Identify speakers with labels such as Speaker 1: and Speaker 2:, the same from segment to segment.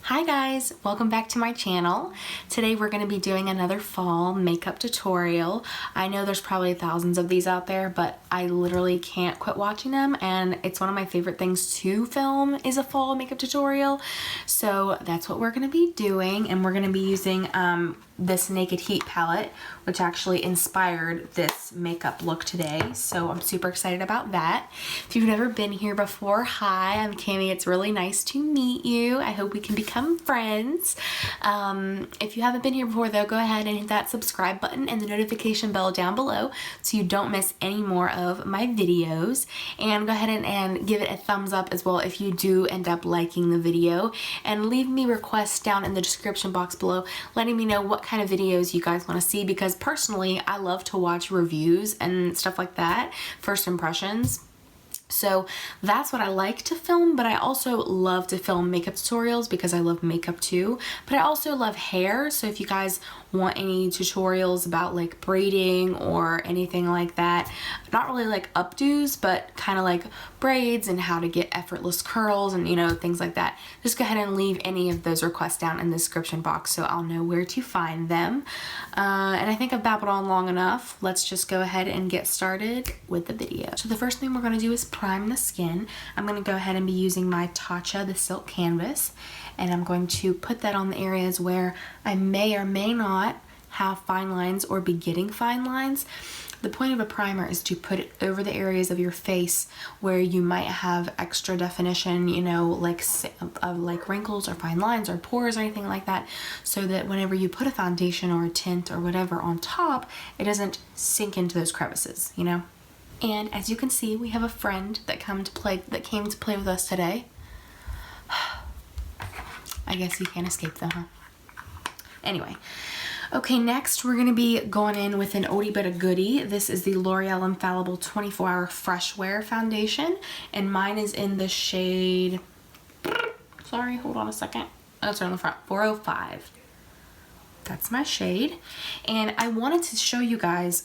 Speaker 1: Hi guys, welcome back to my channel. Today we're going to be doing another fall makeup tutorial. I know there's probably thousands of these out there, but I literally can't quit watching them, and it's one of my favorite things to film is a fall makeup tutorial. So that's what we're going to be doing, and we're going to be using this Naked Heat palette, which actually inspired this makeup look today. So I'm super excited about that. If you've never been here before, hi, I'm Kami. It's really nice to meet you. I hope we can become friends. If you haven't been here before though, go ahead and hit that subscribe button and the notification bell down below so you don't miss any more of my videos. And go ahead and give it a thumbs up as well if you do end up liking the video. And leave me requests down in the description box below letting me know what kind of videos you guys want to see, because personally I love to watch reviews and stuff like that, first impressions. So that's what I like to film, but I also love to film makeup tutorials because I love makeup too. But I also love hair, so if you guys want any tutorials about like braiding or anything like that, not really like updos, but kind of like braids and how to get effortless curls and things like that, just go ahead and leave any of those requests down in the description box so I'll know where to find them. And I think I've babbled on long enough. Let's just go ahead and get started with the video. So the first thing we're going to do is prime the skin. I'm going to go ahead and be using my Tatcha, the silk canvas, and I'm going to put that on the areas where I may or may not have fine lines or be getting fine lines. The point of a primer is to put it over the areas of your face where you might have extra definition, like wrinkles or fine lines or pores or anything like that, so that whenever you put a foundation or a tint or whatever on top, it doesn't sink into those crevices, And as you can see, we have a friend that came to play with us today. I guess you can't escape them, huh? Anyway. Okay, next we're going to be going in with an oldie but a goodie. This is the L'Oreal Infallible 24-Hour Fresh Wear Foundation, and mine is in the shade, sorry, hold on a second. Oh, it's on the front, 405. That's my shade. And I wanted to show you guys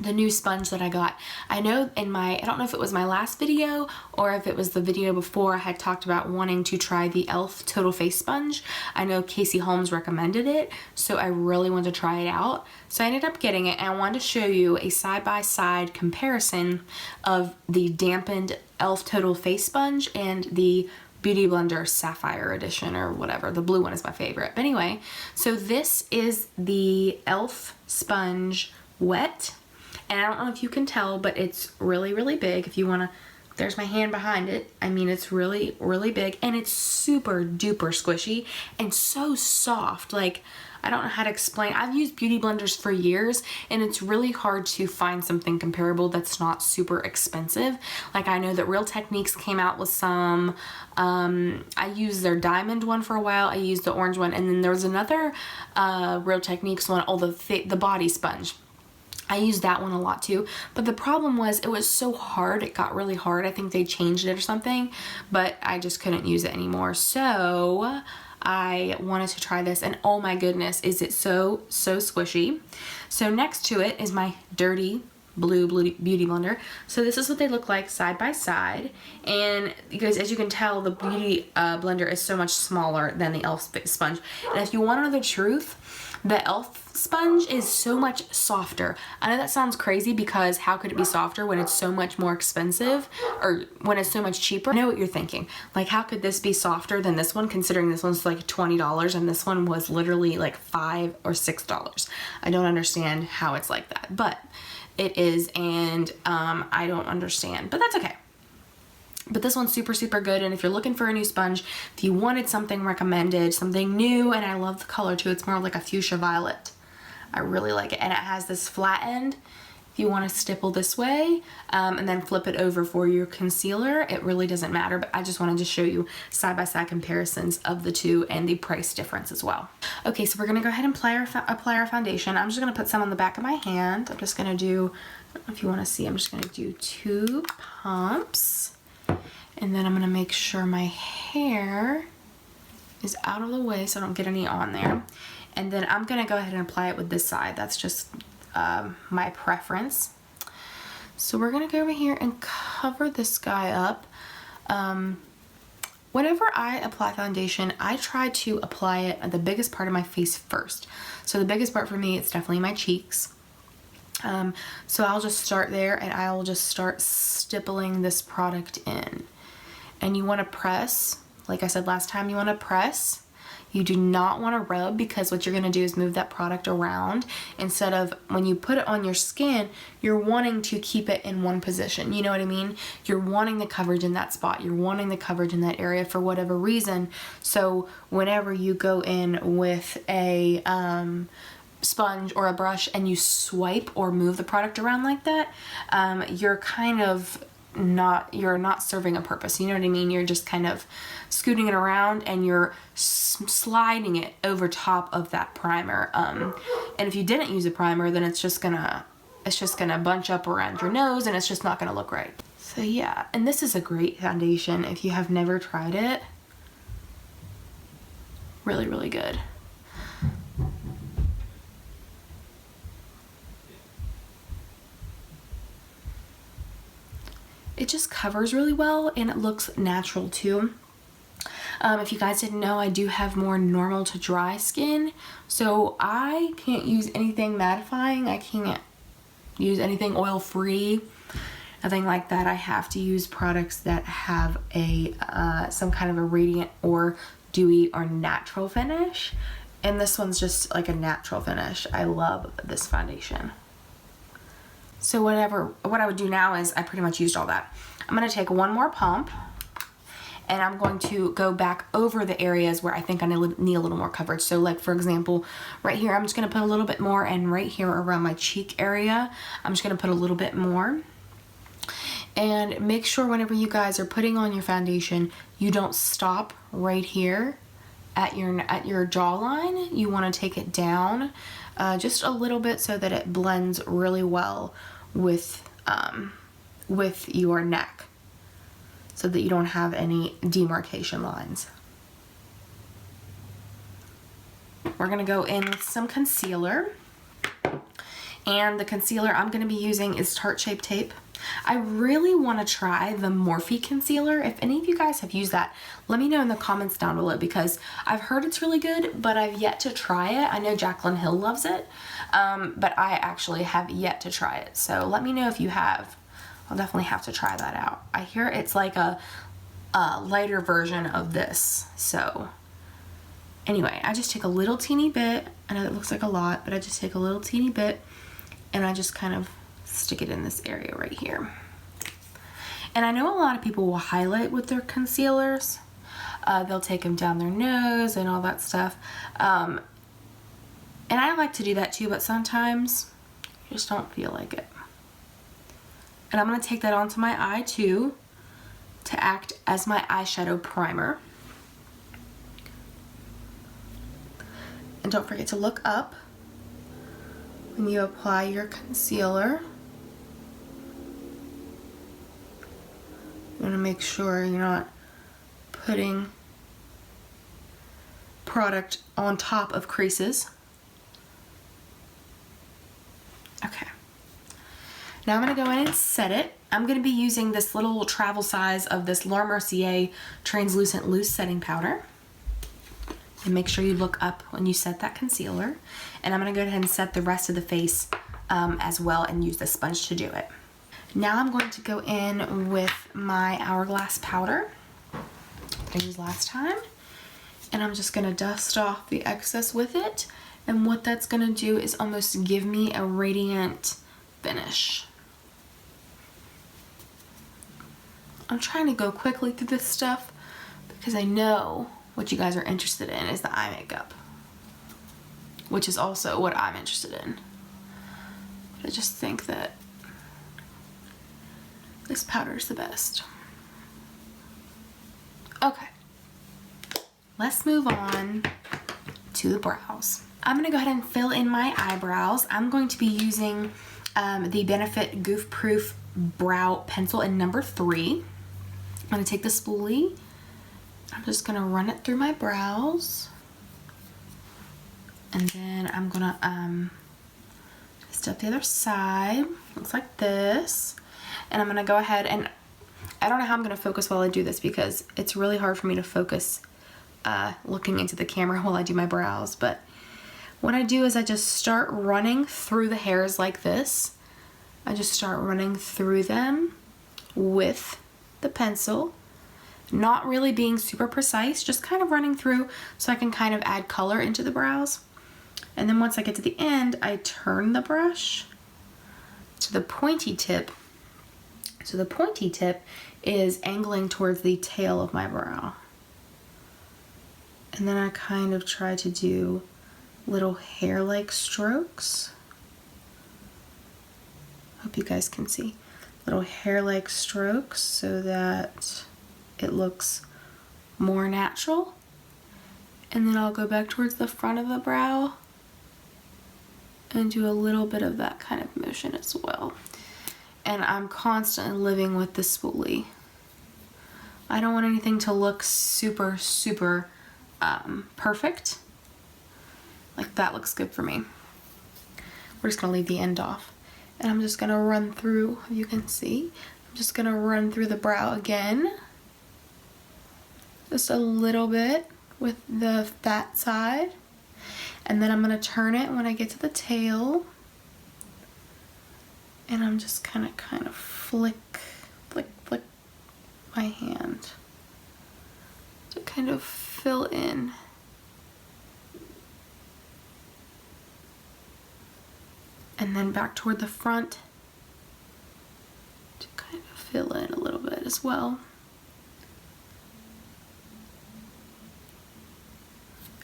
Speaker 1: the new sponge that I got. I know I don't know if it was my last video or if it was the video before, I had talked about wanting to try the ℙ Total Face Sponge. I know Casey Holmes recommended it, so I really wanted to try it out. So I ended up getting it, and I wanted to show you a side-by-side comparison of the dampened ℙ Total Face Sponge and the Beauty Blender Sapphire Edition or whatever. The blue one is my favorite. But anyway, so this is the ℙ sponge wet. And I don't know if you can tell, but it's really, really big. If you want to, there's my hand behind it. I mean, it's really, really big, and it's super duper squishy and so soft. Like, I don't know how to explain. I've used beauty blenders for years, and it's really hard to find something comparable that's not super expensive. Like, I know that Real Techniques came out with some. I used their diamond one for a while. I used the orange one, and then there was another Real Techniques one, the body sponge. I used that one a lot too, but the problem was it was so hard. It got really hard. I think they changed it or something, but I just couldn't use it anymore. So I wanted to try this, and oh my goodness, is it so squishy. So next to it is my dirty blue beauty blender. So this is what they look like side by side, and because as you can tell, the beauty blender is so much smaller than the ℙ sponge. And if you want to know the truth, the ℙ sponge is so much softer. I know that sounds crazy, because how could it be softer when it's so much more expensive, or when it's so much cheaper? I know what you're thinking. Like, how could this be softer than this one, considering this one's like $20 and this one was literally like $5 or $6? I don't understand how it's like that, but it is, and I don't understand, but that's okay. But this one's super, super good, and if you're looking for a new sponge, if you wanted something recommended, something new, and I love the color too, it's more like a fuchsia violet. I really like it, and it has this flat end. If you want to stipple this way, and then flip it over for your concealer, it really doesn't matter, but I just wanted to show you side-by-side comparisons of the two and the price difference as well. Okay, so we're going to go ahead and apply our foundation. I'm just going to put some on the back of my hand. I'm just going to do, I don't know if you want to see, I'm just going to do 2 pumps. And then I'm going to make sure my hair is out of the way so I don't get any on there. And then I'm going to go ahead and apply it with this side. That's just my preference. So we're going to go over here and cover this guy up whenever I apply foundation, I try to apply it at the biggest part of my face first. So the biggest part for me, it's definitely my cheeks. So I'll just start there and I'll just start stippling this product in. And you want to press, like I said last time, you want to press. You do not want to rub, because what you're going to do is move that product around. Instead of when you put it on your skin, you're wanting to keep it in one position. You know what I mean? You're wanting the coverage in that spot. You're wanting the coverage in that area for whatever reason. So whenever you go in with a sponge or a brush and you swipe or move the product around like that, you're kind of you're not serving a purpose. You know what I mean? You're just kind of scooting it around and you're sliding it over top of that primer. And if you didn't use a primer, then it's just gonna bunch up around your nose and it's just not gonna look right. So yeah, and this is a great foundation if you have never tried it. Really, really good. It just covers really well and it looks natural too. If you guys didn't know, I do have more normal to dry skin, so I can't use anything mattifying. I can't use anything oil-free, nothing like that. I have to use products that have a some kind of a radiant or dewy or natural finish, and this one's just like a natural finish. I love this foundation. So what I would do now is I pretty much used all that. I'm going to take one more pump and I'm going to go back over the areas where I think I need a little more coverage. So like for example, right here, I'm just going to put a little bit more, and right here around my cheek area, I'm just going to put a little bit more. And make sure whenever you guys are putting on your foundation, you don't stop right here at your jawline. You want to take it down just a little bit so that it blends really well with your neck, so that you don't have any demarcation lines. We're gonna go in with some concealer, and the concealer I'm gonna be using is Tarte Shape Tape. I really want to try the Morphe concealer. If any of you guys have used that, let me know in the comments down below, because I've heard it's really good, but I've yet to try it. I know Jaclyn Hill loves it, but I actually have yet to try it. So let me know if you have. I'll definitely have to try that out. I hear it's like a lighter version of this. So anyway, I just take a little teeny bit. I know it looks like a lot, but I just take a little teeny bit and I just kind of stick it in this area right here. And I know a lot of people will highlight with their concealers. They'll take them down their nose and all that stuff. And I like to do that too, but sometimes I just don't feel like it. And I'm going to take that onto my eye too, to act as my eyeshadow primer. And don't forget to look up when you apply your concealer. You want to make sure you're not putting product on top of creases. Okay. Now I'm going to go in and set it. I'm going to be using this little travel size of this Laura Mercier Translucent Loose Setting Powder. And make sure you look up when you set that concealer. And I'm going to go ahead and set the rest of the face as well and use the sponge to do it. Now I'm going to go in with my Hourglass powder I used last time. And I'm just going to dust off the excess with it. And what that's going to do is almost give me a radiant finish. I'm trying to go quickly through this stuff because I know what you guys are interested in is the eye makeup, which is also what I'm interested in. But I just think that this powder is the best. Okay, let's move on to the brows. I'm gonna go ahead and fill in my eyebrows. I'm going to be using the Benefit Goof Proof Brow Pencil in number 3. I'm gonna take the spoolie. I'm just gonna run it through my brows. And then I'm gonna step the other side. Looks like this. And I'm gonna go ahead and I don't know how I'm gonna focus while I do this because it's really hard for me to focus looking into the camera while I do my brows. But what I do is I just start running through the hairs like this. I just start running through them with the pencil, not really being super precise, just kind of running through so I can kind of add color into the brows. And then once I get to the end, I turn the brush to the pointy tip. So the pointy tip is angling towards the tail of my brow. And then I kind of try to do little hair-like strokes. Hope you guys can see. Little hair-like strokes so that it looks more natural. And then I'll go back towards the front of the brow and do a little bit of that kind of motion as well. And I'm constantly living with the spoolie. I don't want anything to look super, super perfect. Like that looks good for me. We're just gonna leave the end off. And I'm just gonna run through, you can see, I'm just gonna run through the brow again. Just a little bit with the fat side. And then I'm gonna turn it when I get to the tail. And I'm just kind of flick my hand to kind of fill in. And then back toward the front to kind of fill in a little bit as well.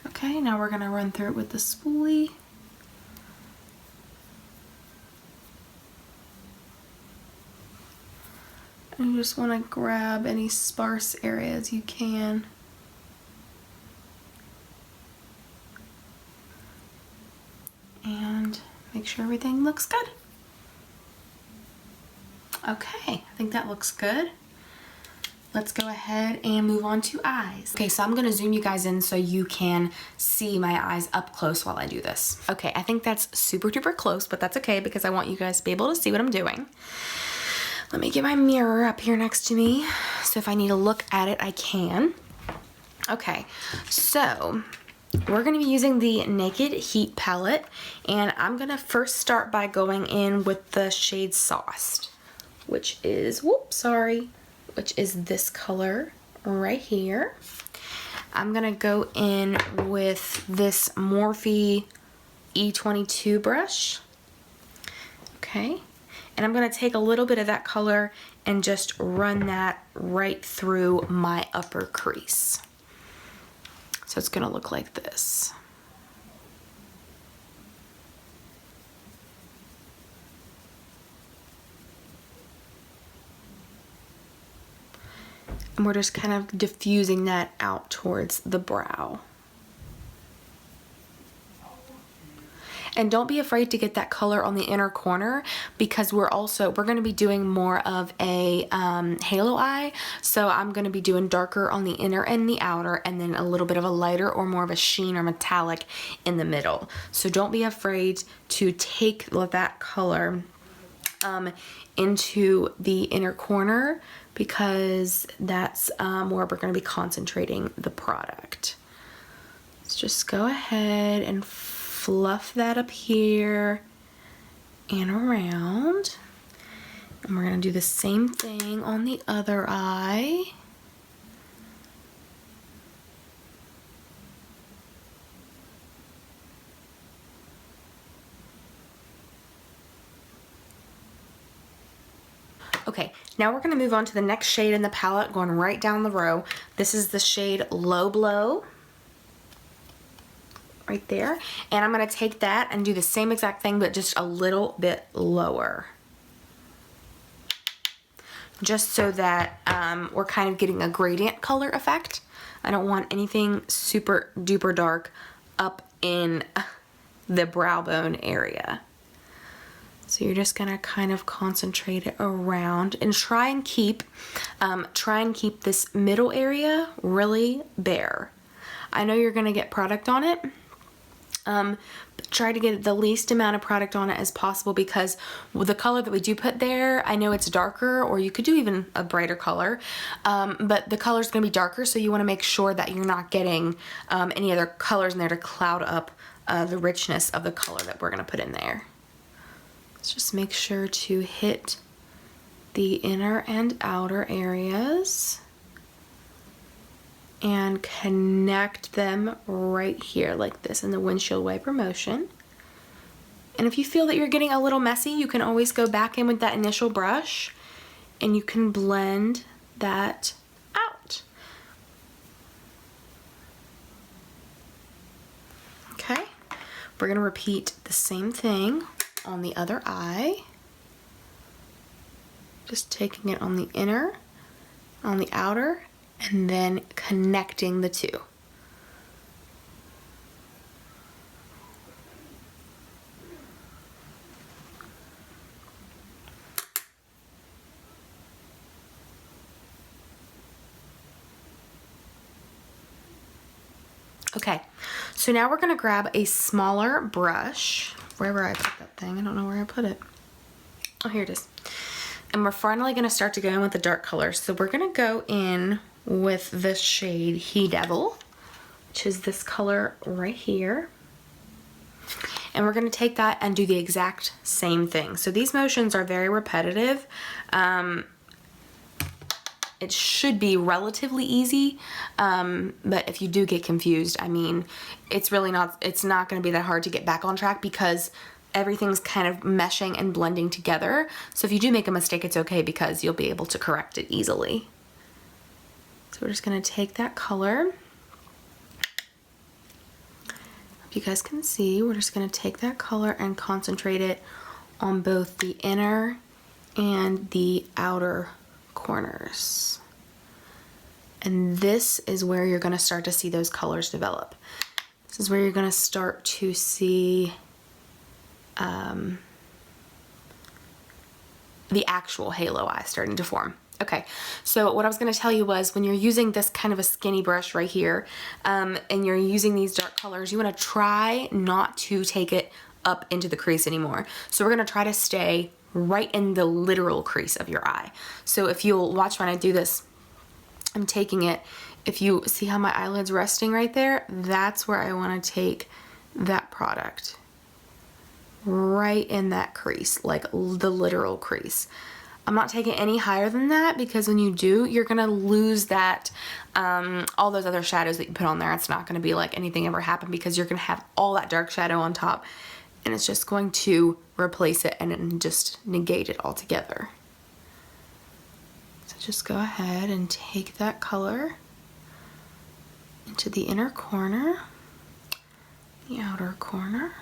Speaker 1: Okay, now we're gonna run through it with the spoolie. And you just want to grab any sparse areas you can. And make sure everything looks good. Okay, I think that looks good. Let's go ahead and move on to eyes. Okay, so I'm gonna zoom you guys in so you can see my eyes up close while I do this. Okay, I think that's super duper close, but that's okay because I want you guys to be able to see what I'm doing. Let me get my mirror up here next to me, so if I need to look at it, I can. Okay, so we're gonna be using the Naked Heat palette, and I'm gonna first start by going in with the shade Sauced, which is, which is this color right here. I'm gonna go in with this Morphe E22 brush, okay? And I'm gonna take a little bit of that color and just run that right through my upper crease. So it's gonna look like this. And we're just kind of diffusing that out towards the brow. And don't be afraid to get that color on the inner corner because we're going to be doing more of a halo eye. So I'm going to be doing darker on the inner and the outer, and then a little bit of a lighter or more of a sheen or metallic in the middle. So don't be afraid to take that color into the inner corner because that's where we're going to be concentrating the product. Let's just go ahead and fluff that up here and around. And we're going to do the same thing on the other eye. Okay, now we're going to move on to the next shade in the palette, going right down the row. This is the shade Low Blow. Right there, and I'm going to take that and do the same exact thing but just a little bit lower, just so that we're kind of getting a gradient color effect. I don't want anything super duper dark up in the brow bone area. So you're just gonna kind of concentrate it around and try and keep this middle area really bare. I know you're gonna get product on it, Try to get the least amount of product on it as possible, because with the color that we do put there, I know it's darker, or you could do even a brighter color, but the color is going to be darker, so you want to make sure that you're not getting any other colors in there to cloud up the richness of the color that we're going to put in there. Let's just make sure to hit the inner and outer areas and connect them right here like this in the windshield wiper motion. And if you feel that you're getting a little messy, you can always go back in with that initial brush and you can blend that out. Okay, we're gonna repeat the same thing on the other eye. Just taking it on the inner, on the outer, and then connecting the two. Okay, so now we're gonna grab a smaller brush. Wherever I put that thing, I don't know where I put it. Oh, here it is. And we're finally gonna start to go in with the dark colors. So we're gonna go in with the shade ℙ𝕣𝕠𝕕𝕦𝕔𝕥𝕤, which is this color right here. And we're gonna take that and do the exact same thing. So these motions are very repetitive. It should be relatively easy, but if you do get confused, I mean, it's not gonna be that hard to get back on track, because everything's kind of meshing and blending together. So if you do make a mistake, it's okay, because you'll be able to correct it easily. So we're just gonna take that color. If you guys can see, we're just gonna take that color and concentrate it on both the inner and the outer corners. And this is where you're gonna start to see those colors develop. This is where you're gonna start to see the actual halo eye starting to form. Okay, so what I was gonna tell you was, when you're using this kind of a skinny brush right here, and you're using these dark colors, you wanna try not to take it up into the crease anymore. So we're gonna try to stay right in the literal crease of your eye. So if you'll watch when I do this, I'm taking it, if you see how my eyelid's resting right there, that's where I wanna take that product. Right in that crease, like the literal crease. I'm not taking any higher than that, because when you do, you're gonna lose that, all those other shadows that you put on there. It's not gonna be like anything ever happened, because you're gonna have all that dark shadow on top, and it's just going to replace it and then just negate it altogether. So just go ahead and take that color into the inner corner, the outer corner.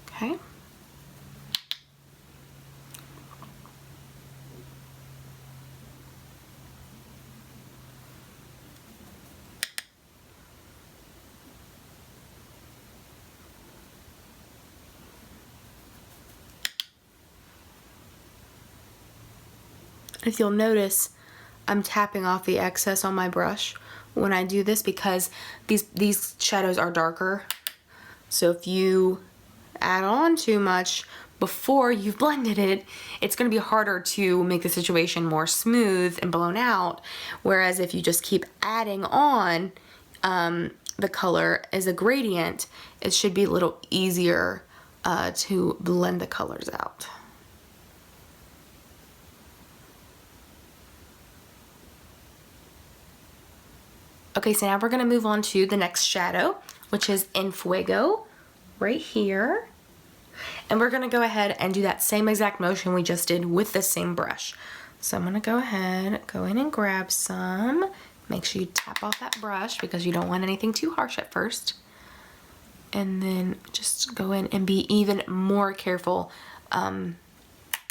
Speaker 1: Okay. If you'll notice, I'm tapping off the excess on my brush when I do this, because these shadows are darker. So if you add on too much before you've blended it, it's going to be harder to make the situation more smooth and blown out. Whereas if you just keep adding on the color as a gradient, it should be a little easier to blend the colors out. Okay, so now we're gonna move on to the next shadow, which is En Fuego, right here. And we're gonna go ahead and do that same exact motion we just did with the same brush. So I'm gonna go ahead, go in and grab some. Make sure you tap off that brush, because you don't want anything too harsh at first. And then just go in and be even more careful than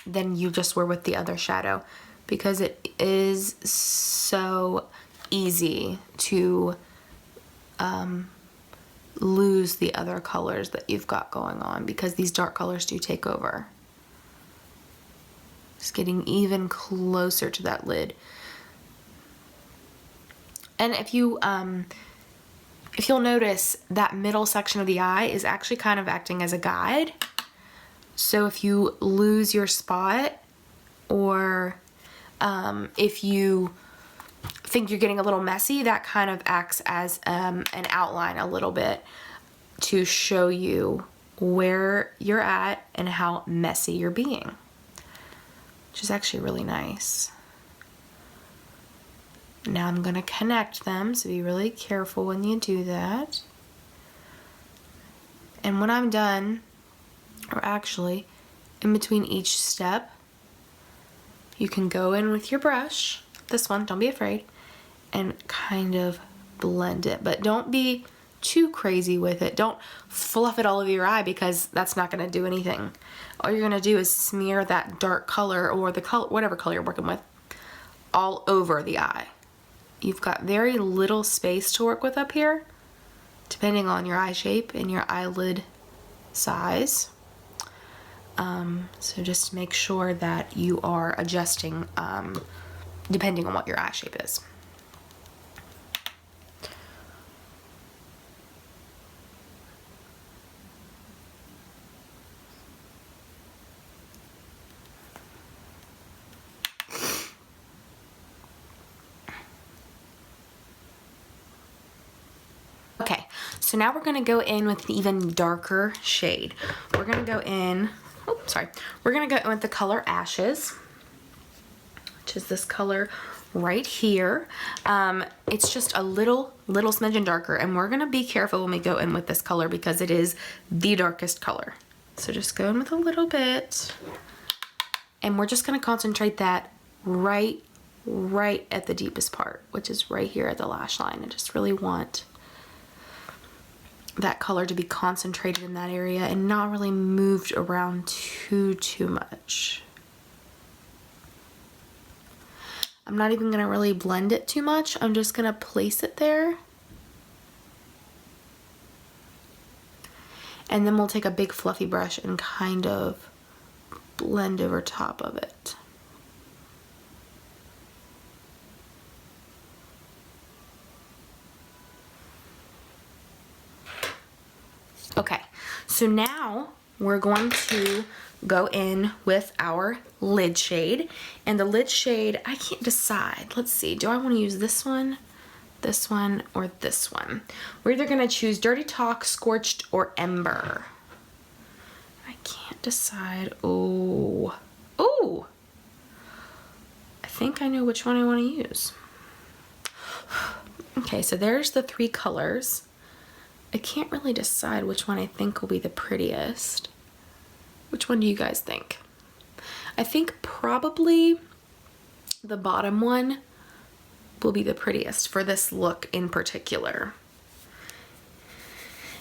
Speaker 1: you just were with the other shadow, because it is so easy to lose the other colors that you've got going on, because these dark colors do take over. Just getting even closer to that lid. And if if you'll notice, that middle section of the eye is actually kind of acting as a guide. So if you lose your spot, or if you think you're getting a little messy, that kind of acts as an outline a little bit to show you where you're at and how messy you're being, which is actually really nice. Now I'm going to connect them, so be really careful when you do that. And when I'm done, or actually in between each step, you can go in with your brush, this one, don't be afraid, and kind of blend it. But don't be too crazy with it. Don't fluff it all over your eye, because that's not going to do anything. All you're going to do is smear that dark color, or the color, whatever color you're working with, all over the eye. You've got very little space to work with up here, depending on your eye shape and your eyelid size. So just make sure that you are adjusting depending on what your eye shape is. Okay, so now we're gonna go in with an even darker shade. We're gonna go in, we're gonna go in with the color Ashes, which is this color right here. It's just a little smidgen darker, and we're gonna be careful when we go in with this color because it is the darkest color. So just go in with a little bit, and we're just gonna concentrate that right at the deepest part, which is right here at the lash line. I just really want that color to be concentrated in that area and not really moved around too much. I'm not even gonna really blend it too much. I'm just gonna place it there. And then we'll take a big fluffy brush and kind of blend over top of it. Okay, so now we're going to go in with our lid shade. And the lid shade, I can't decide. Let's see, do I want to use this one, or this one? We're either going to choose Dirty Talk, Scorched, or Ember. I can't decide. Oh, I think I know which one I want to use. Okay, so there's the three colors. I can't really decide which one I think will be the prettiest. Which one do you guys think? I think probably the bottom one will be the prettiest for this look in particular.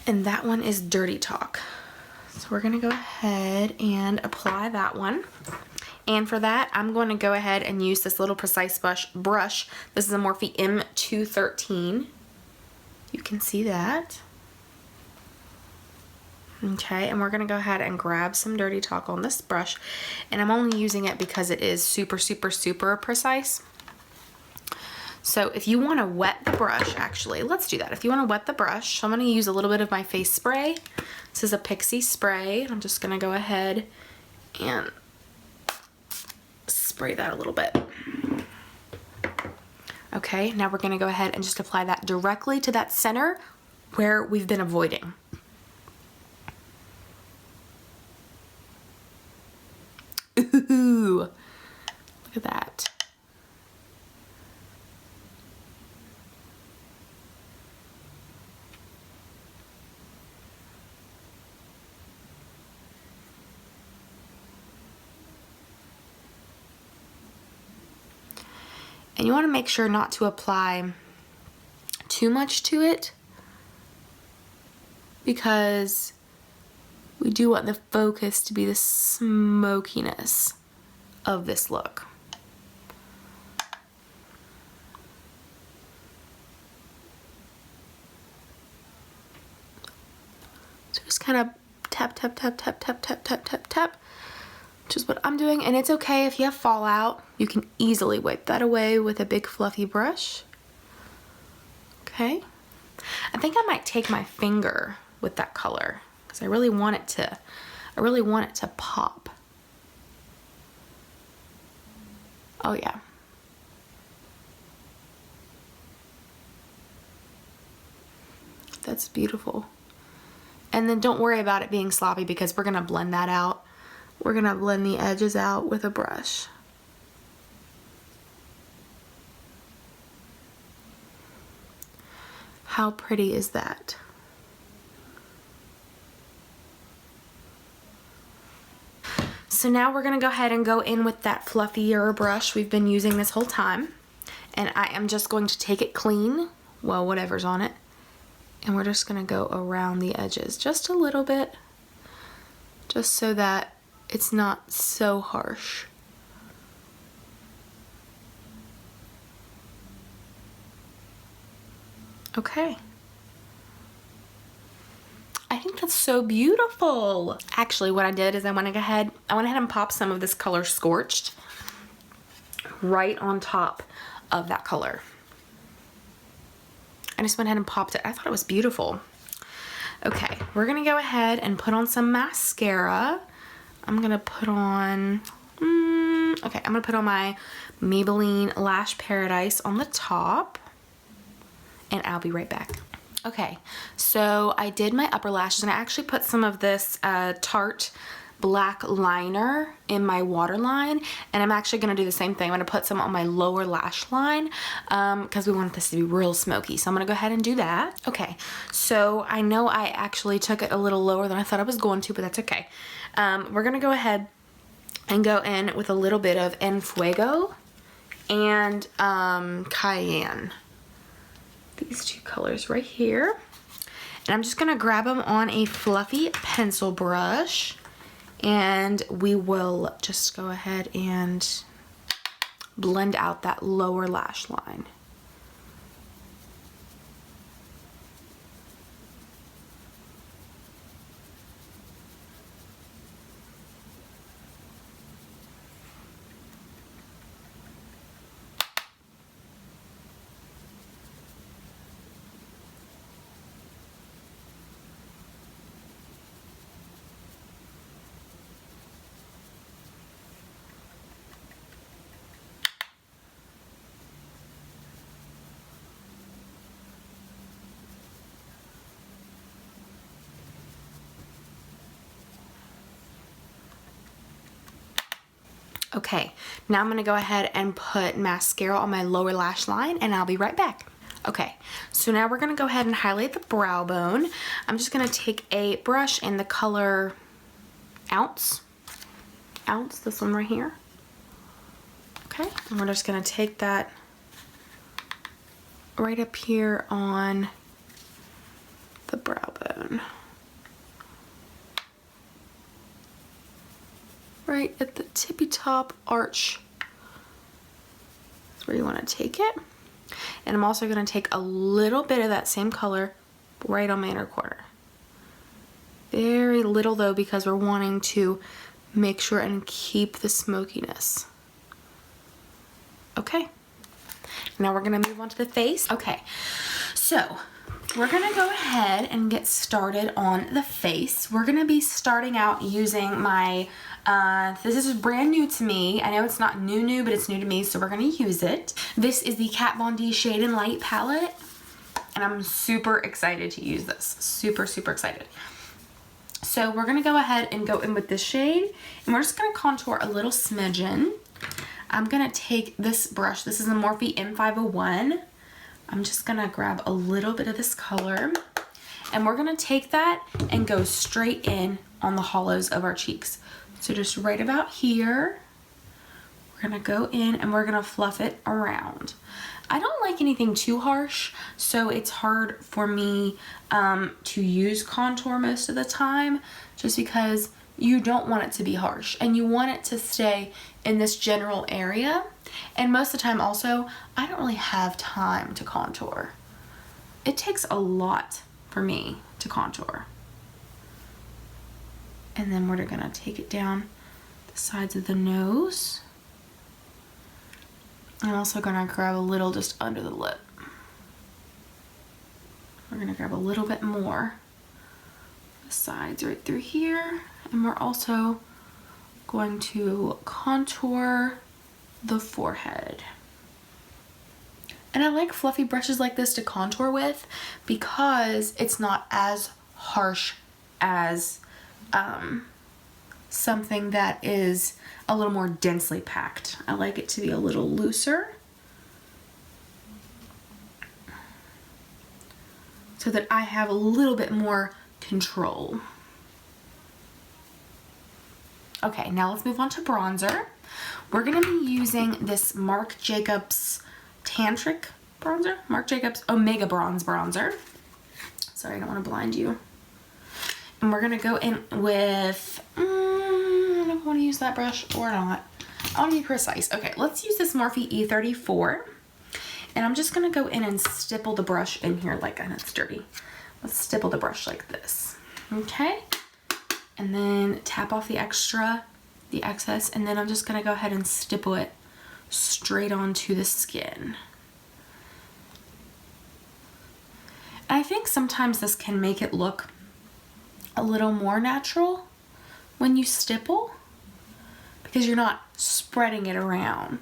Speaker 1: And that one is Dirty Talk. So we're gonna go ahead and apply that one. And for that, I'm going to go ahead and use this little precise brush. This is a Morphe M213. You can see that. Okay, and we're gonna go ahead and grab some Dirty Talk on this brush, and I'm only using it because it is super precise. So if you want to wet the brush, actually, let's do that. If you want to wet the brush, I'm gonna use a little bit of my face spray. This is a Pixie spray. I'm just gonna go ahead and spray that a little bit. Okay, now we're gonna go ahead and just apply that directly to that center where we've been avoiding. Ooh, look at that. And you want to make sure not to apply too much to it, because we do want the focus to be the smokiness of this look. So just kind of tap, which is what I'm doing. And it's okay if you have fallout. You can easily wipe that away with a big fluffy brush. Okay. I think I might take my finger with that color because I really want it to pop. Oh yeah. That's beautiful. And then don't worry about it being sloppy because we're gonna blend that out. We're gonna blend the edges out with a brush. How pretty is that? So now we're gonna go ahead and go in with that fluffier brush we've been using this whole time. And I am just going to take it clean, well, whatever's on it. And we're just gonna go around the edges just a little bit, just so that it's not so harsh. Okay. I think that's so beautiful. Actually, what I did is I went ahead and popped some of this color Scorched right on top of that color. I just went ahead and popped it. I thought it was beautiful. Okay, we're gonna go ahead and put on some mascara. I'm gonna put on, I'm gonna put on my Maybelline Lash Paradise on the top, and I'll be right back. Okay, so I did my upper lashes, and I actually put some of this Tarte black liner in my waterline, and I'm actually gonna do the same thing. I'm gonna put some on my lower lash line because we want this to be real smoky. So I'm gonna go ahead and do that. Okay, so I know I actually took it a little lower than I thought I was going to, but that's okay. We're gonna go ahead and go in with a little bit of En Fuego and Cayenne. These two colors right here. And I'm just gonna grab them on a fluffy pencil brush, and we will just go ahead and blend out that lower lash line. Okay, now I'm gonna go ahead and put mascara on my lower lash line, and I'll be right back. Okay, so now we're gonna go ahead and highlight the brow bone. I'm just gonna take a brush in the color Ounce, this one right here. Okay, and we're just gonna take that right up here on the brow bone. Right at the tippy top arch. That's where you want to take it. And I'm also going to take a little bit of that same color right on my inner corner. Very little though, because we're wanting to make sure and keep the smokiness. Okay. Now we're going to move on to the face. Okay. So we're gonna go ahead and get started on the face. We're gonna be starting out using my, this is brand new to me. I know it's not new, but it's new to me, so we're gonna use it. This is the Kat Von D Shade and Light palette, and I'm super excited to use this. Super excited. So we're gonna go ahead and go in with this shade, and we're just gonna contour a little smidgen. I'm gonna take this brush. This is the Morphe M501. I'm just gonna grab a little bit of this color, and we're gonna take that and go straight in on the hollows of our cheeks. So just right about here, we're gonna go in and we're gonna fluff it around. I don't like anything too harsh, so it's hard for me to use contour most of the time, just because you don't want it to be harsh and you want it to stay in this general area. And most of the time also, I don't really have time to contour. It takes a lot for me to contour. And then we're gonna take it down the sides of the nose. I'm also gonna grab a little just under the lip. We're We're gonna grab a little bit more. The sides right through here. And we're also going to contour the forehead. And I like fluffy brushes like this to contour with because it's not as harsh as something that is a little more densely packed. I like it to be a little looser so that I have a little bit more control. Okay, now let's move on to bronzer. We're gonna be using this Marc Jacobs Tantric bronzer, Marc Jacobs Omega Bronze bronzer. Sorry, I don't want to blind you. And we're gonna go in with, I don't know if I want to use that brush or not. I want to be precise. Okay, let's use this Morphe E34. And I'm just gonna go in and stipple the brush in here like, and it's dirty. Let's stipple the brush like this, okay? And then tap off the excess, and then I'm just gonna go ahead and stipple it straight onto the skin. I think sometimes this can make it look a little more natural when you stipple because you're not spreading it around.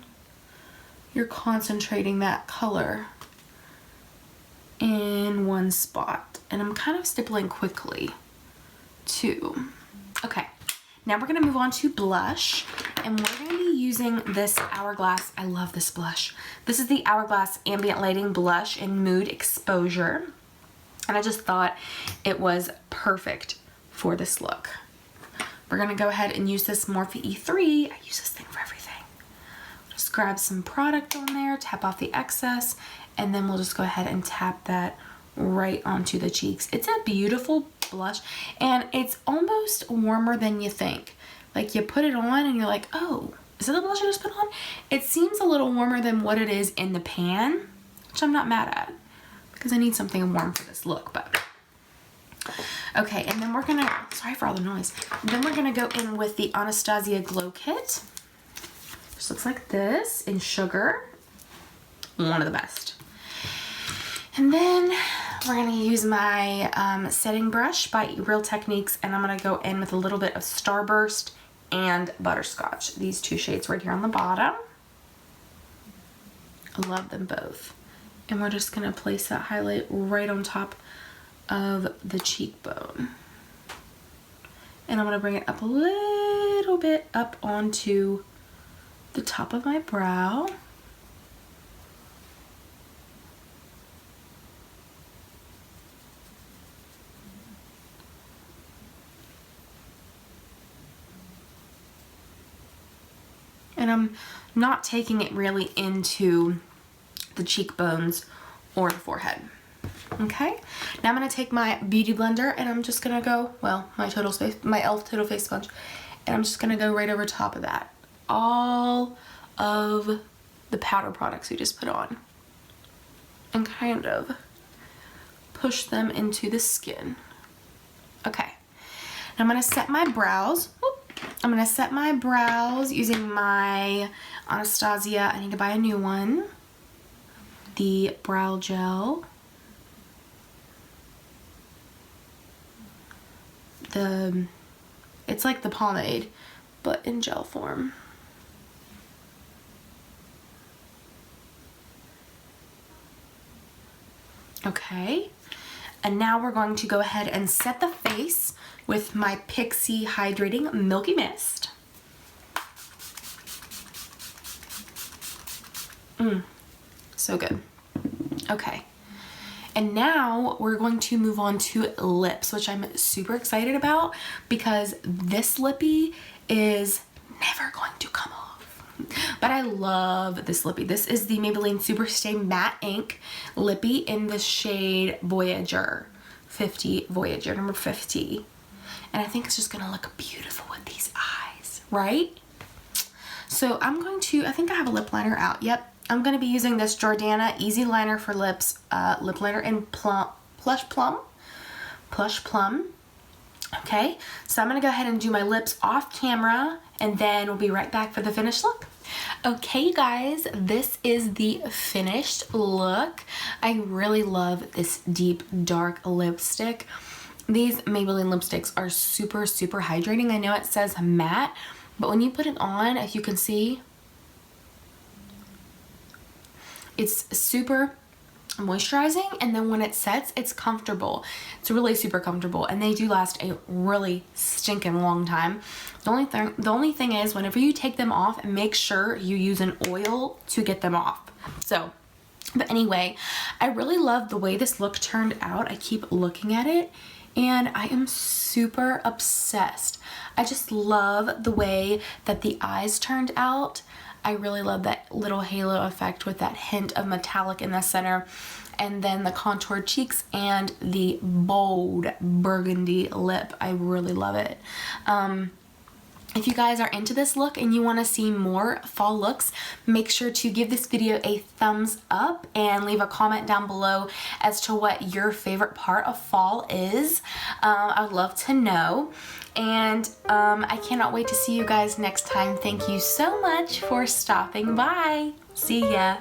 Speaker 1: You're concentrating that color in one spot. And I'm kind of stippling quickly too. Okay, now we're gonna move on to blush, and we're gonna be using this Hourglass. I love this blush. This is the Hourglass Ambient Lighting Blush in Mood Exposure. And I just thought it was perfect for this look. We're gonna go ahead and use this Morphe E3. I use this thing for everything. Just grab some product on there, tap off the excess, and then we'll just go ahead and tap that right onto the cheeks. It's a beautiful blush, and it's almost warmer than you think. Like, you put it on and you're like, oh, is that the blush I just put on? It seems a little warmer than what it is in the pan, which I'm not mad at because I need something warm for this look. But okay, and then we're gonna, sorry for all the noise. Then we're gonna go in with the Anastasia Glow Kit. Just looks like this in Sugar. One of the best. And then we're gonna use my setting brush by Real Techniques, and I'm gonna go in with a little bit of Starburst and Butterscotch. These two shades right here on the bottom. I love them both. And we're just gonna place that highlight right on top of the cheekbone. And I'm gonna bring it up a little bit up onto the top of my brow. And I'm not taking it really into the cheekbones or the forehead. Okay, now I'm gonna take my beauty blender and I'm just gonna go, well, my e.l.f. Total Face Sponge, and I'm just gonna go right over top of that. All of the powder products we just put on and kind of push them into the skin. Okay, now I'm gonna set my brows. I'm gonna set my brows using my Anastasia, I need to buy a new one, the brow gel. It's like the pomade, but in gel form. Okay, and now we're going to go ahead and set the face with my Pixi Hydrating Milky Mist. So good. Okay. And now we're going to move on to lips, which I'm super excited about because this lippy is never going to come off. But I love this lippy. This is the Maybelline Superstay Matte Ink Lippy in the shade Voyager 50, Voyager number 50. And I think it's just gonna look beautiful with these eyes, right? So I'm going to, I think I have a lip liner out. Yep. I'm going to be using this Jordana Easy Liner for Lips lip liner in Plush Plum. Okay, so I'm going to go ahead and do my lips off camera, and then we'll be right back for the finished look. Okay, guys, this is the finished look. I really love this deep dark lipstick. These Maybelline lipsticks are super, super hydrating. I know it says matte, but when you put it on, if you can see, it's super moisturizing, and then when it sets, it's comfortable. It's really super comfortable, and they do last a really stinking long time. The only thing is, whenever you take them off, make sure you use an oil to get them off. So, but anyway, I really love the way this look turned out. I keep looking at it, and I am super obsessed. I just love the way that the eyes turned out. I really love that little halo effect with that hint of metallic in the center, and then the contoured cheeks and the bold burgundy lip. I really love it. If you guys are into this look and you want to see more fall looks, make sure to give this video a thumbs up and leave a comment down below as to what your favorite part of fall is. I'd love to know. And I cannot wait to see you guys next time. Thank you so much for stopping by. See ya.